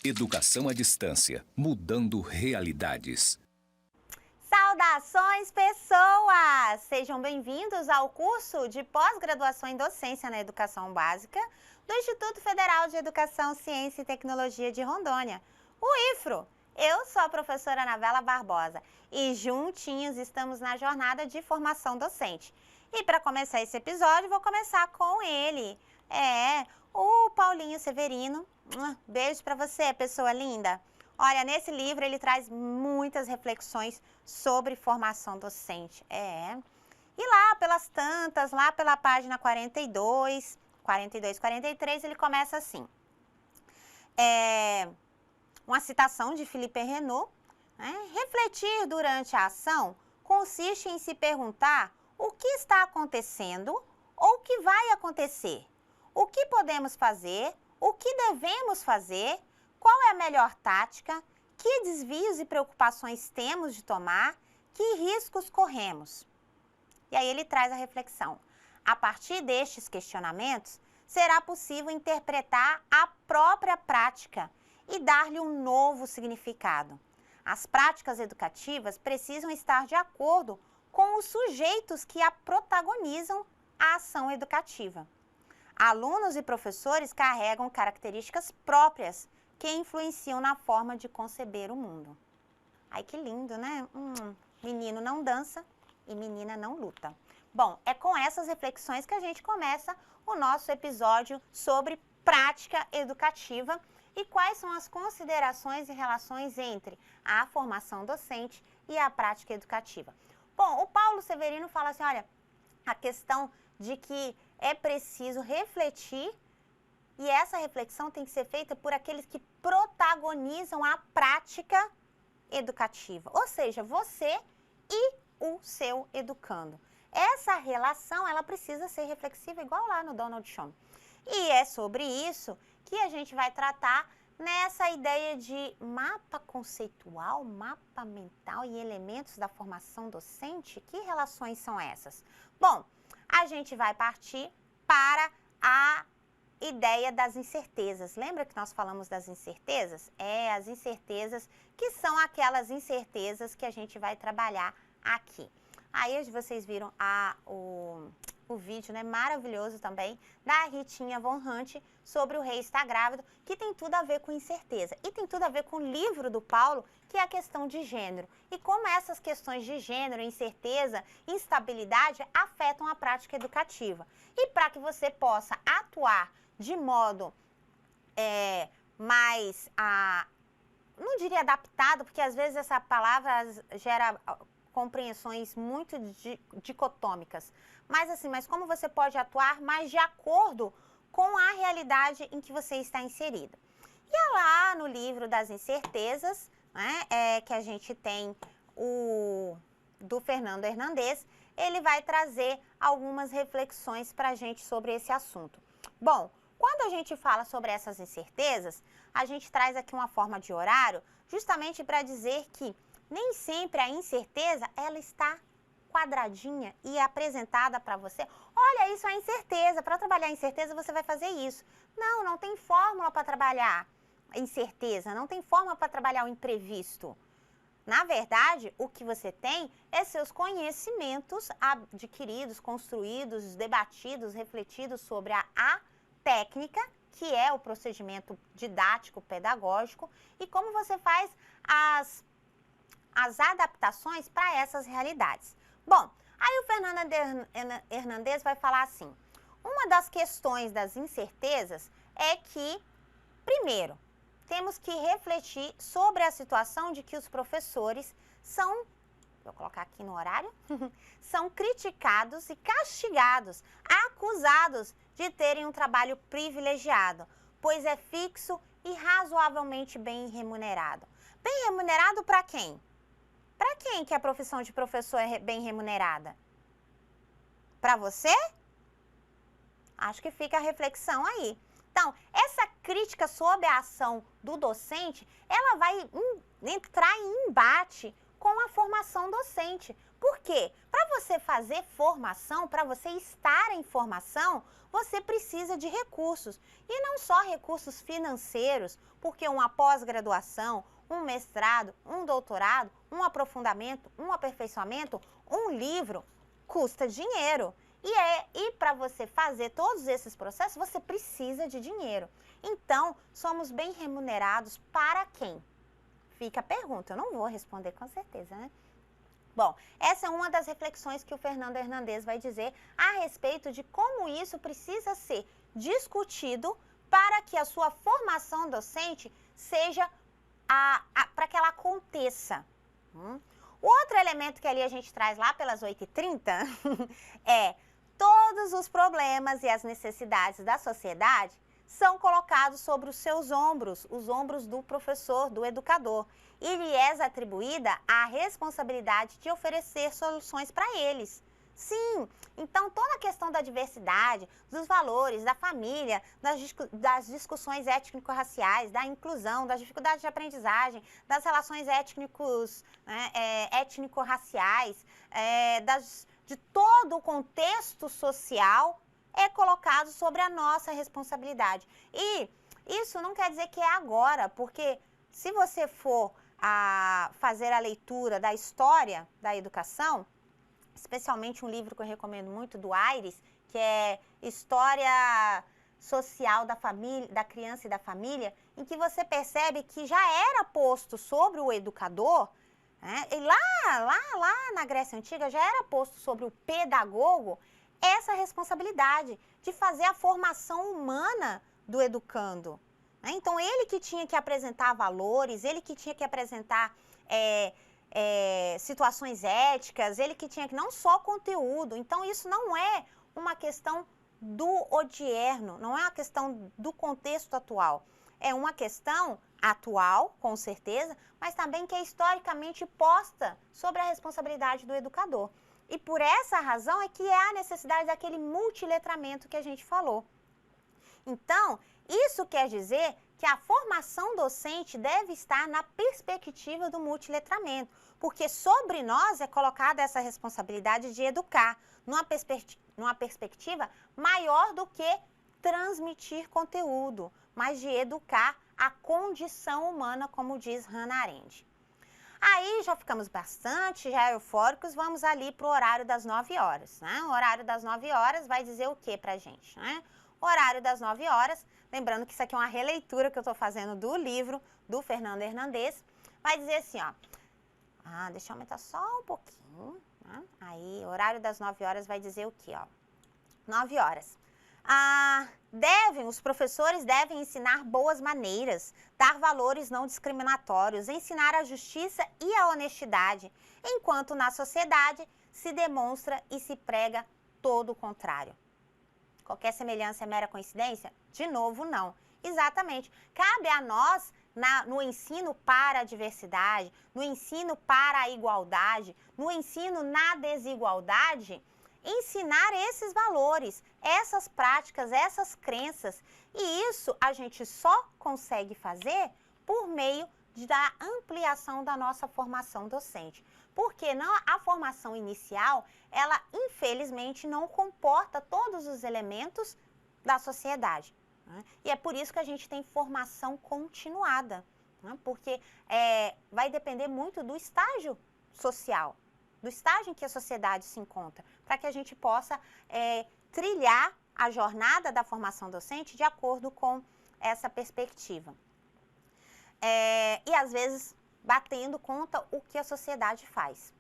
Educação à distância, mudando realidades. Saudações, pessoas! Sejam bem-vindos ao curso de pós-graduação em docência na educação básica do Instituto Federal de Educação, Ciência e Tecnologia de Rondônia, o IFRO. Eu sou a professora Anabela Barbosa e juntinhos estamos na jornada de formação docente. E para começar esse episódio, vou começar com ele, o Paulinho Severino. Beijo para você, pessoa linda. Olha, nesse livro ele traz muitas reflexões sobre formação docente. E lá pelas tantas, lá pela página 42, 43, ele começa assim. Uma citação de Philippe Renaud, refletir durante a ação consiste em se perguntar o que está acontecendo ou o que vai acontecer, o que podemos fazer, o que devemos fazer, qual é a melhor tática, que desvios e preocupações temos de tomar, que riscos corremos. E aí ele traz a reflexão. A partir destes questionamentos, será possível interpretar a própria prática e dar-lhe um novo significado. As práticas educativas precisam estar de acordo com os sujeitos que a protagonizam a ação educativa. Alunos e professores carregam características próprias que influenciam na forma de conceber o mundo. Ai, que lindo, né? Menino não dança e menina não luta. Bom, é com essas reflexões que a gente começa o nosso episódio sobre prática educativa e quais são as considerações e relações entre a formação docente e a prática educativa. Bom, o Paulo Severino fala assim, olha, a questão de que é preciso refletir e essa reflexão tem que ser feita por aqueles que protagonizam a prática educativa, ou seja, você e o seu educando. Essa relação, ela precisa ser reflexiva igual lá no Donald Trump. E é sobre isso que a gente vai tratar nessa ideia de mapa conceitual, mapa mental e elementos da formação docente. Que relações são essas? Bom, a gente vai partir para a ideia das incertezas. Lembra que nós falamos das incertezas? As incertezas que são aquelas incertezas que a gente vai trabalhar aqui. Aí vocês viram o vídeo, né, maravilhoso também, da Ritinha Von Hunt sobre o rei está grávido, que tem tudo a ver com incerteza. E tem tudo a ver com o livro do Paulo, que é a questão de gênero. E como essas questões de gênero, incerteza, instabilidade afetam a prática educativa. E para que você possa atuar de modo mais, não diria adaptado, porque às vezes essa palavra gera compreensões muito dicotômicas. Mas como você pode atuar mais de acordo com a realidade em que você está inserido. E é lá no livro das incertezas, que a gente tem do Fernando Hernandes, ele vai trazer algumas reflexões para a gente sobre esse assunto. Bom, quando a gente fala sobre essas incertezas, a gente traz aqui uma forma de horário justamente para dizer que nem sempre a incerteza, ela está quadradinha e apresentada para você. Olha, isso é incerteza, para trabalhar incerteza você vai fazer isso. Não tem fórmula para trabalhar incerteza, não tem fórmula para trabalhar o imprevisto. Na verdade, o que você tem é seus conhecimentos adquiridos, construídos, debatidos, refletidos sobre a técnica, que é o procedimento didático, pedagógico, e como você faz as adaptações para essas realidades. Bom, aí o Fernando Hernandes vai falar assim, uma das questões das incertezas é que, primeiro, temos que refletir sobre a situação de que os professores são, vou colocar aqui no horário, são criticados e castigados, acusados de terem um trabalho privilegiado, pois é fixo e razoavelmente bem remunerado. Bem remunerado para quem? Para quem que a profissão de professor é bem remunerada? Para você? Acho que fica a reflexão aí. Então, essa crítica sobre a ação do docente, ela vai entrar em embate com a formação docente. Por quê? Para você fazer formação, para você estar em formação, você precisa de recursos. E não só recursos financeiros, porque uma pós-graduação, um mestrado, um doutorado, um aprofundamento, um aperfeiçoamento, um livro, custa dinheiro. E para você fazer todos esses processos, você precisa de dinheiro. Então, somos bem remunerados para quem? Fica a pergunta, eu não vou responder com certeza, né? Bom, essa é uma das reflexões que o Fernando Hernandes vai dizer a respeito de como isso precisa ser discutido para que a sua formação docente seja para que ela aconteça. O outro elemento que ali a gente traz lá pelas 8h30 é todos os problemas e as necessidades da sociedade são colocados sobre os seus ombros, os ombros do professor, do educador. E lhe é atribuída a responsabilidade de oferecer soluções para eles. Sim, então toda a questão da diversidade, dos valores, da família, das discussões étnico-raciais, da inclusão, das dificuldades de aprendizagem, das relações étnico-raciais, de todo o contexto social é colocado sobre a nossa responsabilidade. E isso não quer dizer que é agora, porque se você for fazer a leitura da história da educação, especialmente um livro que eu recomendo muito do Aires, que é História Social da Família, da Criança e da Família, em que você percebe que já era posto sobre o educador, né? E lá na Grécia Antiga já era posto sobre o pedagogo essa responsabilidade de fazer a formação humana do educando. Então, ele que tinha que apresentar valores, ele que tinha que apresentar situações éticas, ele que tinha que não só conteúdo. Então, isso não é uma questão do odierno, não é uma questão do contexto atual. É uma questão atual, com certeza, mas também que é historicamente posta sobre a responsabilidade do educador. E por essa razão é que é a necessidade daquele multiletramento que a gente falou. Então, isso quer dizer que a formação docente deve estar na perspectiva do multiletramento, porque sobre nós é colocada essa responsabilidade de educar, numa perspectiva maior do que transmitir conteúdo, mas de educar a condição humana, como diz Hannah Arendt. Aí já ficamos bastante eufóricos, vamos ali para o horário das 9 horas. Né? O horário das 9 horas vai dizer o que para a gente? Né? O horário das 9 horas, lembrando que isso aqui é uma releitura que eu estou fazendo do livro do Fernando Hernandes, vai dizer assim, ó. Deixa eu aumentar só um pouquinho. Né? Aí, o horário das 9 horas vai dizer o que? 9 horas. Os professores devem ensinar boas maneiras, dar valores não discriminatórios, ensinar a justiça e a honestidade, enquanto na sociedade se demonstra e se prega todo o contrário. Qualquer semelhança é mera coincidência? De novo, não. Exatamente. Cabe a nós, no ensino para a diversidade, no ensino para a igualdade, no ensino na desigualdade, ensinar esses valores, essas práticas, essas crenças. E isso a gente só consegue fazer por meio da ampliação da nossa formação docente. Porque a formação inicial, ela infelizmente não comporta todos os elementos da sociedade. Né? E é por isso que a gente tem formação continuada, né? Porque vai depender muito do estágio social, do estágio em que a sociedade se encontra, para que a gente possa trilhar a jornada da formação docente de acordo com essa perspectiva. E às vezes batendo conta o que a sociedade faz.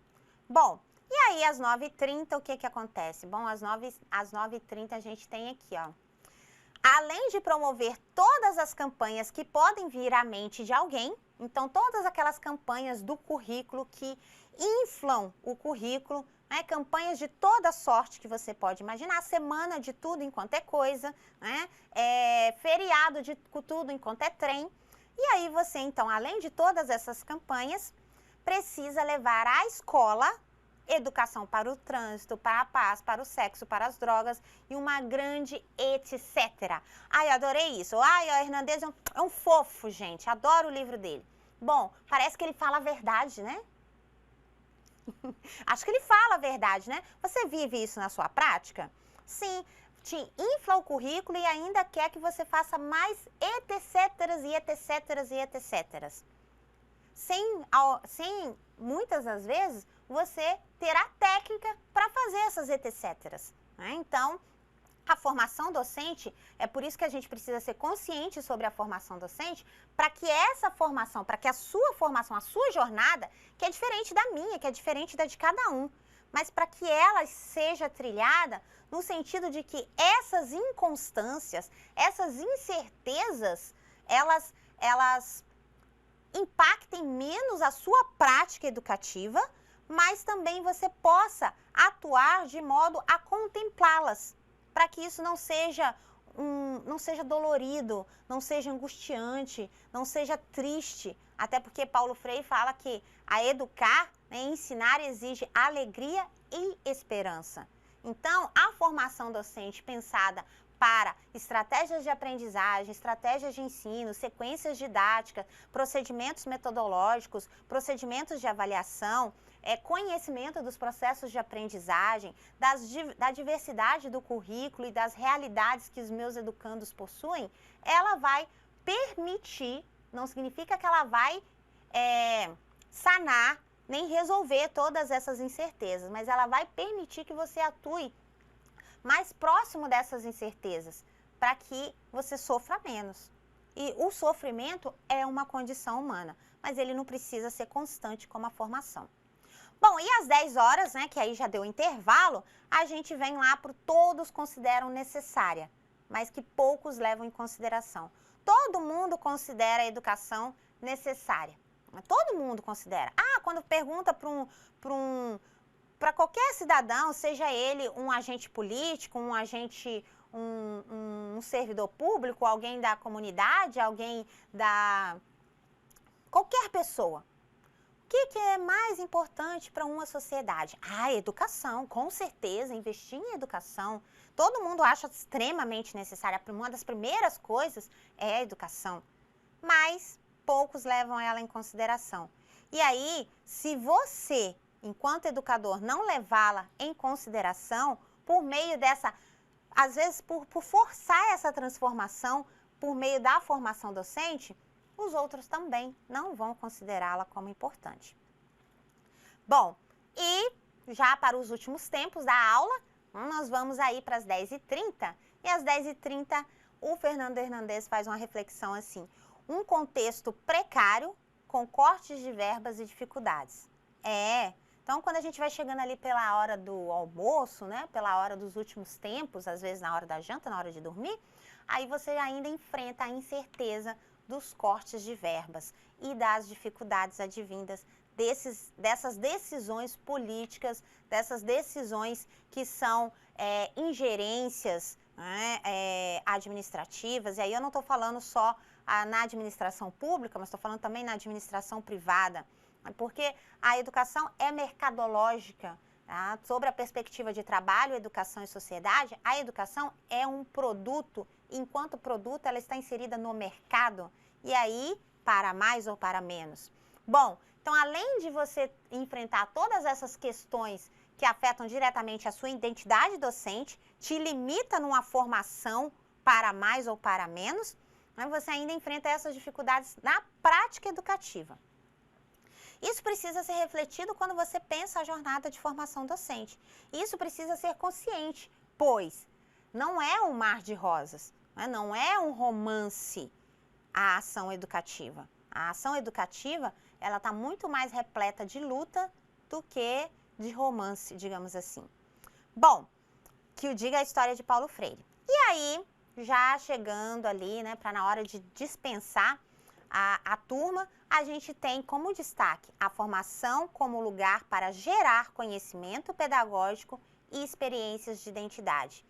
Bom, e aí às 9h30 o que acontece? Bom, às 9h30 a gente tem aqui, ó. Além de promover todas as campanhas que podem vir à mente de alguém, então todas aquelas campanhas do currículo que inflam o currículo, né, campanhas de toda sorte que você pode imaginar, semana de tudo enquanto é coisa, né, feriado de tudo enquanto é trem. E aí você, então, além de todas essas campanhas, precisa levar à escola educação para o trânsito, para a paz, para o sexo, para as drogas e uma grande etc. Ai, eu adorei isso. Ai, o Hernandes é um fofo, gente. Adoro o livro dele. Bom, parece que ele fala a verdade, né? Acho que ele fala a verdade, né? Você vive isso na sua prática? Sim, te infla o currículo e ainda quer que você faça mais etc e etc e etc. Sem muitas das vezes, você terá técnica para fazer essas etc. Né? Então, a formação docente, é por isso que a gente precisa ser consciente sobre a formação docente, para que essa formação, para que a sua formação, a sua jornada, que é diferente da minha, que é diferente da de cada um, mas para que ela seja trilhada no sentido de que essas inconstâncias, essas incertezas, elas impactem menos a sua prática educativa, mas também você possa atuar de modo a contemplá-las, para que isso não seja dolorido, não seja angustiante, não seja triste. Até porque Paulo Freire fala que a educar, né, ensinar exige alegria e esperança. Então, a formação docente pensada para estratégias de aprendizagem, estratégias de ensino, sequências didáticas, procedimentos metodológicos, procedimentos de avaliação, conhecimento dos processos de aprendizagem, da diversidade do currículo e das realidades que os meus educandos possuem, ela vai permitir, não significa que ela vai sanar, nem resolver todas essas incertezas, mas ela vai permitir que você atue mais próximo dessas incertezas, para que você sofra menos. E o sofrimento é uma condição humana, mas ele não precisa ser constante como a formação. Bom, e às 10 horas, né, que aí já deu intervalo, a gente vem lá para o todos consideram necessária, mas que poucos levam em consideração. Todo mundo considera a educação necessária. Todo mundo considera. Quando pergunta para qualquer cidadão, seja ele um agente político, um agente, um servidor público, alguém da comunidade, alguém da... qualquer pessoa. O que é mais importante para uma sociedade? Educação, com certeza, investir em educação. Todo mundo acha extremamente necessária. Uma das primeiras coisas é a educação, mas poucos levam ela em consideração. E aí, se você, enquanto educador, não levá-la em consideração, por meio dessa, às vezes por forçar essa transformação, por meio da formação docente, os outros também não vão considerá-la como importante. Bom, e já para os últimos tempos da aula, nós vamos aí para as 10h30, e às 10h30 o Fernando Hernandes faz uma reflexão assim: um contexto precário com cortes de verbas e dificuldades. Então quando a gente vai chegando ali pela hora do almoço, né, pela hora dos últimos tempos, às vezes na hora da janta, na hora de dormir, aí você ainda enfrenta a incerteza dos cortes de verbas e das dificuldades advindas dessas decisões políticas, dessas decisões que são ingerências, né, administrativas. E aí eu não estou falando só na administração pública, mas estou falando também na administração privada, porque a educação é mercadológica. Tá? Sobre a perspectiva de trabalho, educação e sociedade, a educação é um produto, e enquanto produto ela está inserida no mercado, e aí para mais ou para menos. Bom, então além de você enfrentar todas essas questões que afetam diretamente a sua identidade docente, te limita numa formação para mais ou para menos, né, você ainda enfrenta essas dificuldades na prática educativa. Isso precisa ser refletido quando você pensa a jornada de formação docente. Isso precisa ser consciente, pois não é um mar de rosas, né? Não é um romance a ação educativa. A ação educativa, ela está muito mais repleta de luta do que de romance, digamos assim. Bom, que o diga a história de Paulo Freire. E aí, já chegando ali, né, para na hora de dispensar a turma, a gente tem como destaque a formação como lugar para gerar conhecimento pedagógico e experiências de identidade.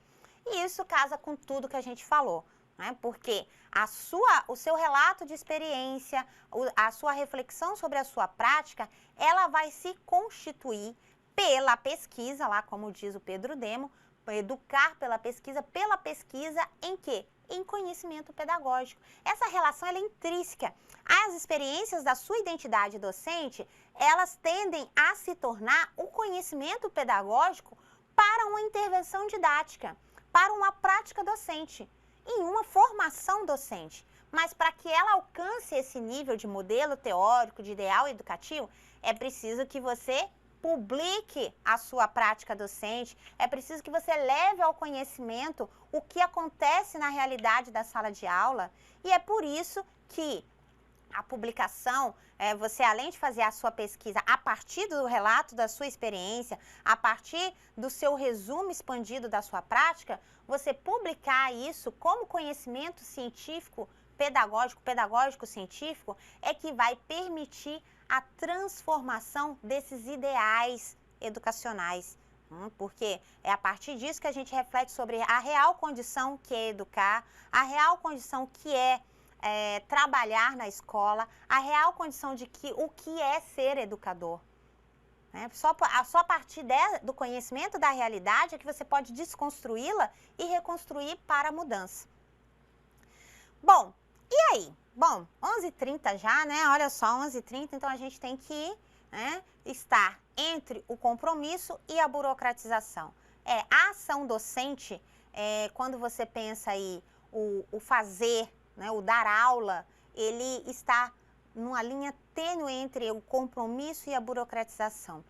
E isso casa com tudo que a gente falou, né? Porque o seu relato de experiência, a sua reflexão sobre a sua prática, ela vai se constituir pela pesquisa, lá como diz o Pedro Demo, educar pela pesquisa em quê? em conhecimento pedagógico. Essa relação ela é intrínseca. As experiências da sua identidade docente, elas tendem a se tornar o conhecimento pedagógico para uma intervenção didática, para uma prática docente, em uma formação docente. Mas para que ela alcance esse nível de modelo teórico, de ideal educativo, é preciso que você publique a sua prática docente, é preciso que você leve ao conhecimento o que acontece na realidade da sala de aula, e é por isso que a publicação, você além de fazer a sua pesquisa a partir do relato da sua experiência, a partir do seu resumo expandido da sua prática, você publicar isso como conhecimento científico, pedagógico-científico, é que vai permitir a transformação desses ideais educacionais. Porque é a partir disso que a gente reflete sobre a real condição que é educar, a real condição que é trabalhar na escola, a real condição de o que é ser educador. Só a partir do conhecimento da realidade é que você pode desconstruí-la e reconstruir para a mudança. Bom, e aí? Bom, 11h30 já, né? Olha só, 11h30, então a gente tem que estar entre o compromisso e a burocratização. A ação docente, quando você pensa aí o fazer, o dar aula, ele está numa linha tênue entre o compromisso e a burocratização.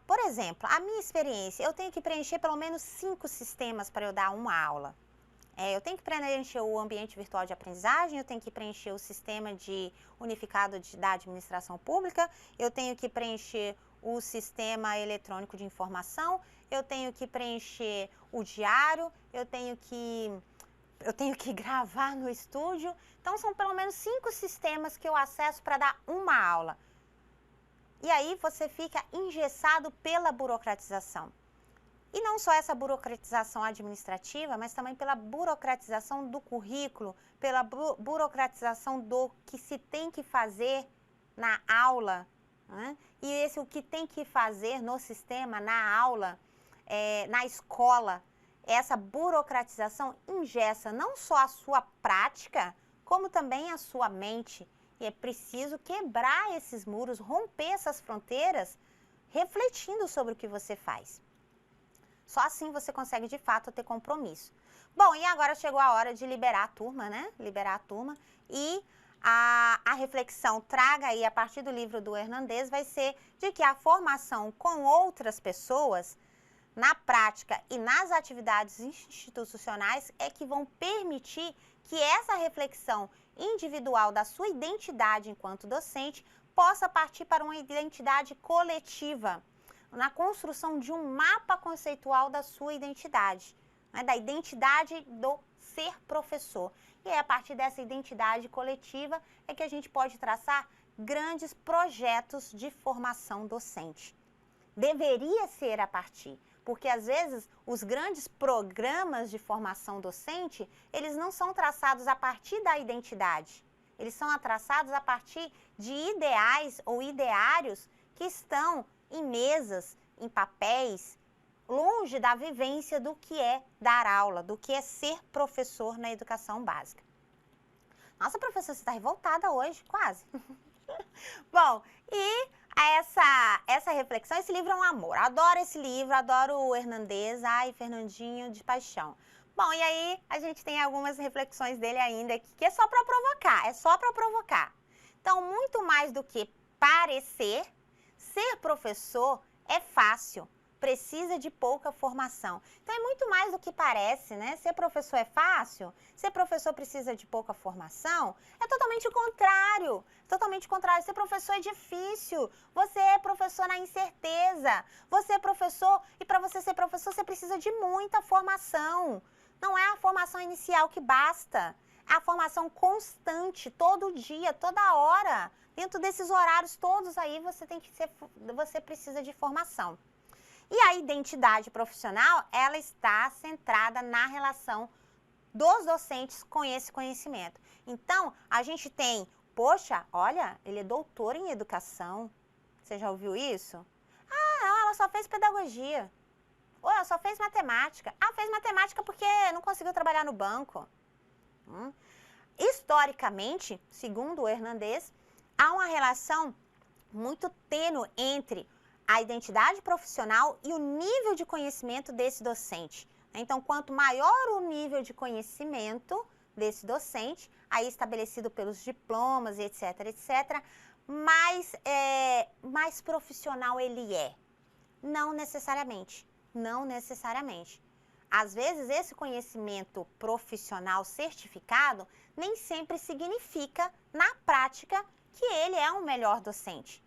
Por exemplo, a minha experiência, eu tenho que preencher pelo menos 5 sistemas para eu dar uma aula. Eu tenho que preencher o ambiente virtual de aprendizagem, eu tenho que preencher o sistema unificado da administração pública, eu tenho que preencher o sistema eletrônico de informação, eu tenho que preencher o diário, eu tenho que gravar no estúdio. Então, são pelo menos 5 sistemas que eu acesso para dar uma aula. E aí você fica engessado pela burocratização. E não só essa burocratização administrativa, mas também pela burocratização do currículo, pela burocratização do que se tem que fazer na aula, E o que tem que fazer no sistema, na aula, na escola. Essa burocratização engessa não só a sua prática, como também a sua mente. E é preciso quebrar esses muros, romper essas fronteiras, refletindo sobre o que você faz. Só assim você consegue, de fato, ter compromisso. Bom, e agora chegou a hora de liberar a turma, Liberar a turma. E a reflexão traga aí, a partir do livro do Hernandes, vai ser de que a formação com outras pessoas, na prática e nas atividades institucionais, é que vão permitir que essa reflexão individual da sua identidade enquanto docente possa partir para uma identidade coletiva, na construção de um mapa conceitual da sua identidade, da identidade do ser professor. E é a partir dessa identidade coletiva é que a gente pode traçar grandes projetos de formação docente. Deveria ser a partir, porque às vezes os grandes programas de formação docente, eles não são traçados a partir da identidade, eles são traçados a partir de ideais ou ideários que estão em mesas, em papéis, longe da vivência do que é dar aula, do que é ser professor na educação básica. Nossa, professora, você está revoltada hoje, quase. Bom, e essa reflexão, esse livro é um amor. Adoro esse livro, adoro o Hernandes, Fernandinho de paixão. Bom, e aí a gente tem algumas reflexões dele ainda aqui, que é só para provocar, Então, muito mais do que parecer, ser professor é fácil, precisa de pouca formação. Então, é muito mais do que parece, Ser professor é fácil, ser professor precisa de pouca formação, é totalmente o contrário. Ser professor é difícil, você é professor na incerteza, você é professor, e para você ser professor, você precisa de muita formação. Não é a formação inicial que basta, é a formação constante, todo dia, toda hora. Dentro desses horários todos aí, você precisa de formação. E a identidade profissional, ela está centrada na relação dos docentes com esse conhecimento. Então, a gente tem, poxa, olha, ele é doutor em educação. Você já ouviu isso? Não, ela só fez pedagogia. Ou ela só fez matemática. Ah, fez matemática porque não conseguiu trabalhar no banco. Historicamente, segundo o Hernandes, há uma relação muito tênue entre a identidade profissional e o nível de conhecimento desse docente. Então, quanto maior o nível de conhecimento desse docente, aí estabelecido pelos diplomas, etc., etc., mais profissional ele é. Não necessariamente. Não necessariamente. Às vezes, esse conhecimento profissional certificado nem sempre significa, na prática, que ele é um melhor docente.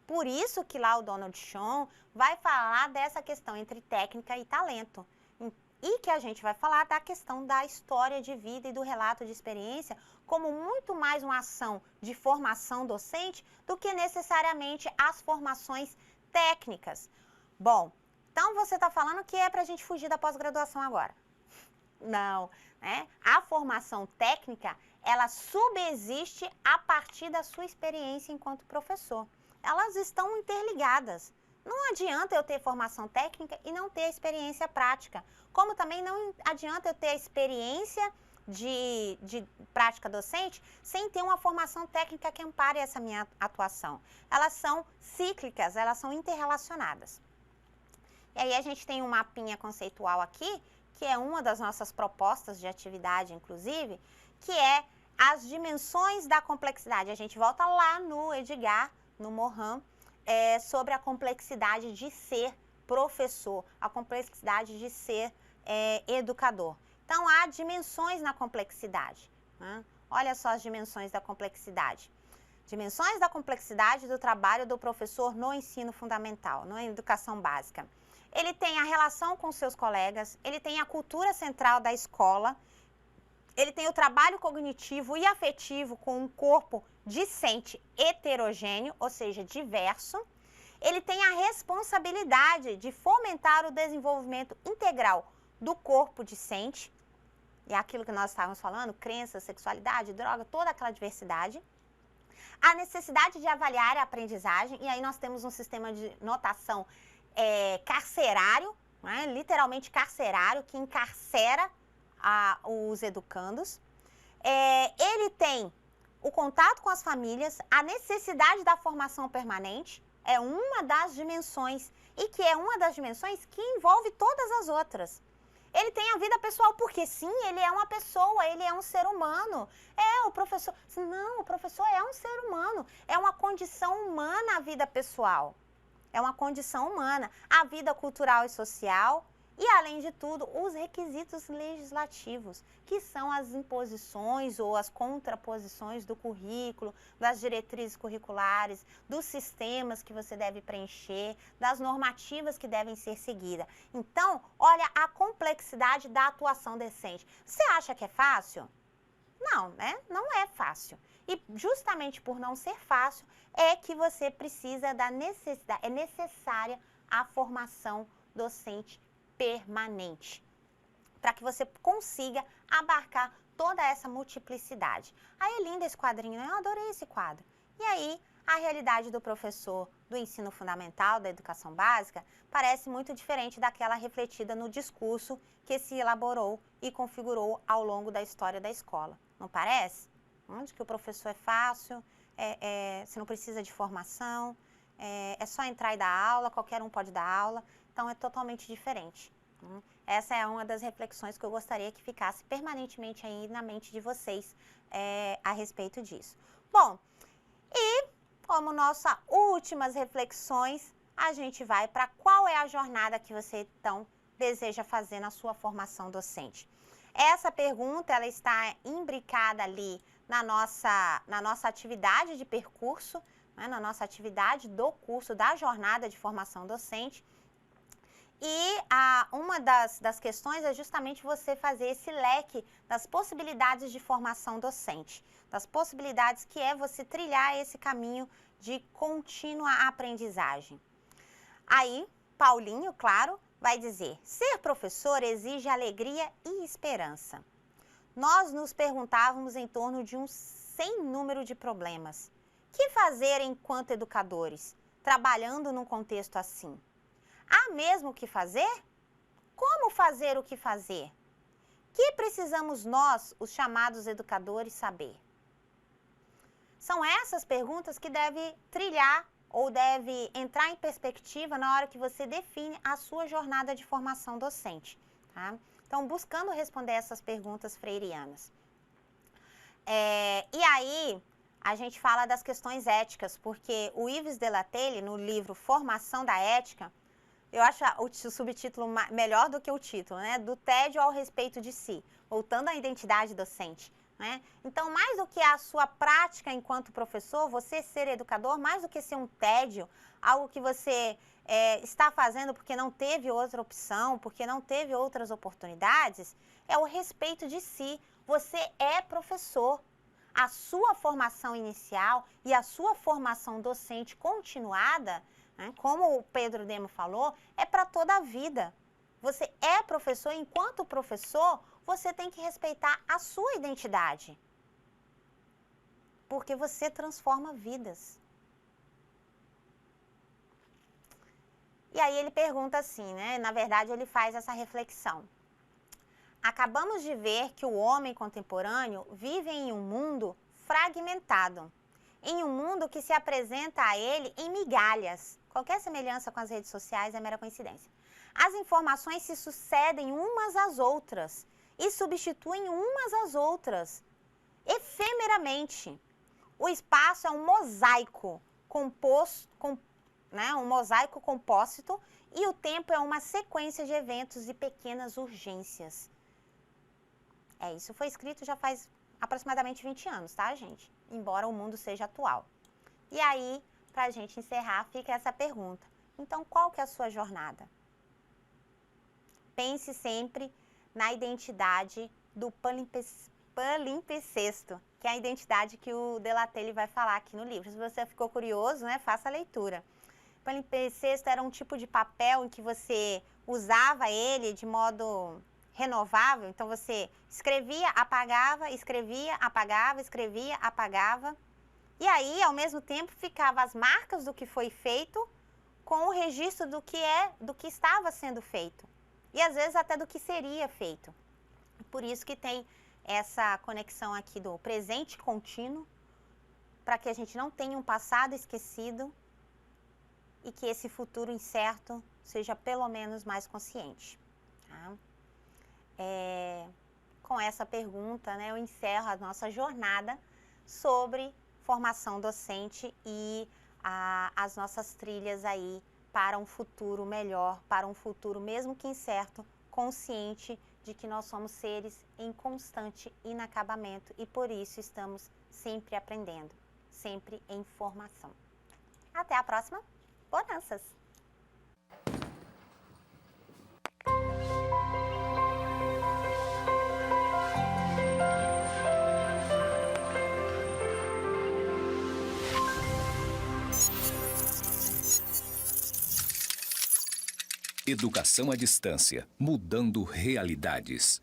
Por isso que lá o Donald Schoen vai falar dessa questão entre técnica e talento. E que a gente vai falar da questão da história de vida e do relato de experiência como muito mais uma ação de formação docente do que necessariamente as formações técnicas. Bom, então você está falando que é para a gente fugir da pós-graduação agora. Não, né? A formação técnica, ela subsiste a partir da sua experiência enquanto professor. Elas estão interligadas. Não adianta eu ter formação técnica e não ter experiência prática. Como também não adianta eu ter a experiência de prática docente sem ter uma formação técnica que ampare essa minha atuação. Elas são cíclicas, elas são interrelacionadas. E aí a gente tem um mapinha conceitual aqui, que é uma das nossas propostas de atividade, inclusive, que é as dimensões da complexidade. A gente volta lá no Edgar, no Morin, sobre a complexidade de ser professor, a complexidade de ser educador. Então, há dimensões na complexidade. Né? Olha só as dimensões da complexidade. Dimensões da complexidade do trabalho do professor no ensino fundamental, na educação básica. Ele tem a relação com seus colegas, ele tem a cultura central da escola, ele tem o trabalho cognitivo e afetivo com um corpo discente heterogêneo, ou seja, diverso. Ele tem a responsabilidade de fomentar o desenvolvimento integral do corpo discente, e é aquilo que nós estávamos falando, crença, sexualidade, droga, toda aquela diversidade. A necessidade de avaliar a aprendizagem, e aí nós temos um sistema de notação carcerário, né, literalmente carcerário, que encarcera os educandos. Ele tem o contato com as famílias, a necessidade da formação permanente, é uma das dimensões, e que é uma das dimensões que envolve todas as outras. Ele tem a vida pessoal, porque sim, ele é uma pessoa, ele é um ser humano. O professor... Não, o professor é um ser humano, é uma condição humana a vida pessoal. É uma condição humana, a vida cultural e social e, além de tudo, os requisitos legislativos, que são as imposições ou as contraposições do currículo, das diretrizes curriculares, dos sistemas que você deve preencher, das normativas que devem ser seguidas. Então, olha a complexidade da atuação docente. Você acha que é fácil? Não, né? Não é fácil. E justamente por não ser fácil, é que você precisa da necessidade, é necessária a formação docente permanente, para que você consiga abarcar toda essa multiplicidade. Aí é lindo esse quadrinho, eu adorei esse quadro. E aí, a realidade do professor do ensino fundamental, da educação básica, parece muito diferente daquela refletida no discurso que se elaborou e configurou ao longo da história da escola. Não parece? De que o professor é fácil, você não precisa de formação, é só entrar e dar aula, qualquer um pode dar aula, então é totalmente diferente. Essa é uma das reflexões que eu gostaria que ficasse permanentemente aí na mente de vocês a respeito disso. Bom, e como nossas últimas reflexões, a gente vai para qual é a jornada que você então deseja fazer na sua formação docente. Essa pergunta, ela está imbricada ali na nossa atividade de percurso, né, na nossa atividade do curso da jornada de formação docente. E uma das questões é justamente você fazer esse leque das possibilidades de formação docente, das possibilidades que é você trilhar esse caminho de contínua aprendizagem. Aí, Paulinho, claro, vai dizer, ser professor exige alegria e esperança. Nós nos perguntávamos em torno de um sem número de problemas. Que fazer enquanto educadores, trabalhando num contexto assim? Há mesmo o que fazer? como fazer o que fazer? Que precisamos nós, os chamados educadores, saber? São essas perguntas que devem trilhar ou deve entrar em perspectiva na hora que você define a sua jornada de formação docente. Tá? Então, buscando responder essas perguntas freirianas. E aí, a gente fala das questões éticas, porque o Yves Delatelle, no livro Formação da Ética, eu acho o subtítulo melhor do que o título, né? Do tédio ao respeito de si, voltando à identidade docente. Né? Então, mais do que a sua prática enquanto professor, você ser educador, mais do que ser um tédio, algo que você está fazendo porque não teve outra opção, porque não teve outras oportunidades, é o respeito de si. Você é professor. A sua formação inicial e a sua formação docente continuada, né, como o Pedro Demo falou, é para toda a vida. Você é professor, enquanto professor, você tem que respeitar a sua identidade. Porque você transforma vidas. E aí ele pergunta assim, né? Na verdade, ele faz essa reflexão. Acabamos de ver que o homem contemporâneo vive em um mundo fragmentado, em um mundo que se apresenta a ele em migalhas. Qualquer semelhança com as redes sociais é mera coincidência. As informações se sucedem umas às outras e substituem umas às outras, efemeramente. O espaço é um mosaico um mosaico compósito e o tempo é uma sequência de eventos e pequenas urgências. Isso foi escrito já faz aproximadamente 20 anos, tá, gente? Embora o mundo seja atual. E aí, para a gente encerrar, fica essa pergunta. Então, qual que é a sua jornada? Pense sempre na identidade do palimpsesto, que é a identidade que o Delatelle vai falar aqui no livro. Se você ficou curioso, né, faça a leitura. Palimpsesto era um tipo de papel em que você usava ele de modo renovável, então você escrevia, apagava, escrevia, apagava, escrevia, apagava. E aí, ao mesmo tempo, ficavam as marcas do que foi feito com o registro do que estava sendo feito. E às vezes até do que seria feito. Por isso que tem essa conexão aqui do presente contínuo, para que a gente não tenha um passado esquecido e que esse futuro incerto seja pelo menos mais consciente. Tá? Com essa pergunta, né, eu encerro a nossa jornada sobre formação docente e as nossas trilhas aí para um futuro melhor, para um futuro mesmo que incerto, consciente de que nós somos seres em constante inacabamento e por isso estamos sempre aprendendo, sempre em formação. Até a próxima. Bonanças! Educação à distância, mudando realidades.